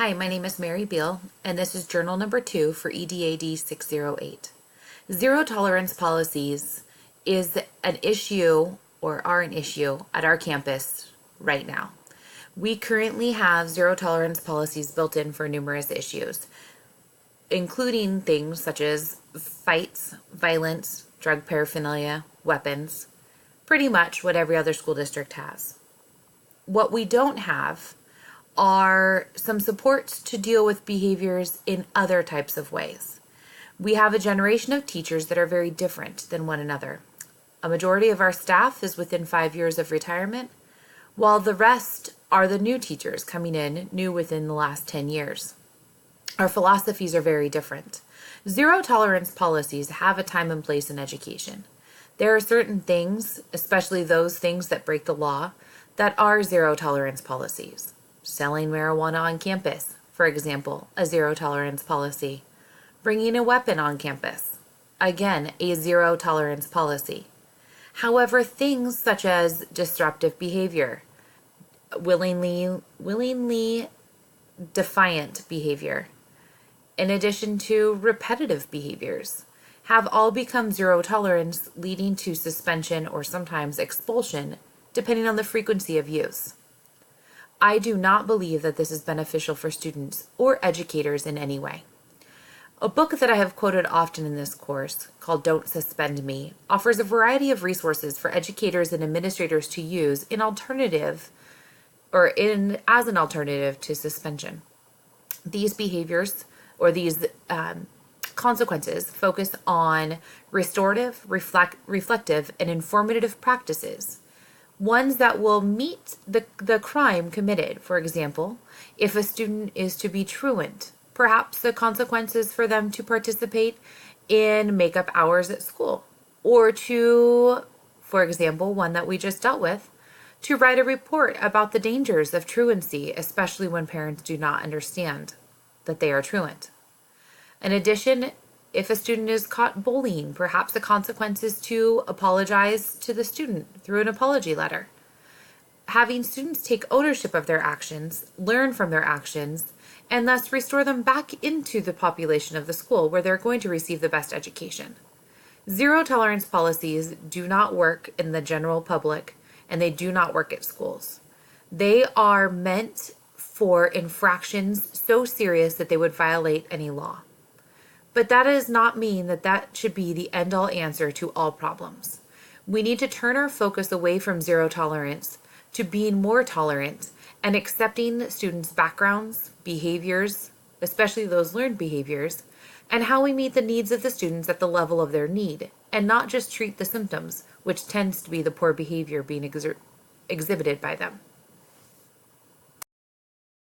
Hi, my name is Mary Beal, and this is journal number 2 for EDAD 608. Zero tolerance policies is an issue or are an issue at our campus right now. We currently have zero tolerance policies built in for numerous issues, including things such as fights, violence, drug paraphernalia, weapons, pretty much what every other school district has. What we don't have are some supports to deal with behaviors in other types of ways. We have a generation of teachers that are very different than one another. A majority of our staff is within 5 years of retirement, while the rest are the new teachers coming in, new within the last 10 years. Our philosophies are very different. Zero tolerance policies have a time and place in education. There are certain things, especially those things that break the law, that are zero tolerance policies. Selling marijuana on campus, for example, a zero tolerance policy. Bringing a weapon on campus, again, a zero tolerance policy. However, things such as disruptive behavior, willingly defiant behavior, in addition to repetitive behaviors, have all become zero tolerance, leading to suspension or sometimes expulsion, depending on the frequency of use. I do not believe that this is beneficial for students or educators in any way. A book that I have quoted often in this course, called Don't Suspend Me, offers a variety of resources for educators and administrators to use as an alternative to suspension. These behaviors or these consequences focus on restorative, reflective, and informative practices. Ones that will meet the crime committed. For example, if a student is to be truant, perhaps the consequences for them to participate in makeup hours at school, or to, for example, one that we just dealt with, to write a report about the dangers of truancy, especially when parents do not understand that they are truant. In addition, if a student is caught bullying, perhaps the consequence is to apologize to the student through an apology letter. Having students take ownership of their actions, learn from their actions, and thus restore them back into the population of the school where they're going to receive the best education. Zero tolerance policies do not work in the general public, and they do not work at schools. They are meant for infractions so serious that they would violate any law. But that does not mean that that should be the end-all answer to all problems. We need to turn our focus away from zero tolerance to being more tolerant and accepting students' backgrounds, behaviors, especially those learned behaviors, and how we meet the needs of the students at the level of their need, and not just treat the symptoms, which tends to be the poor behavior being exhibited by them.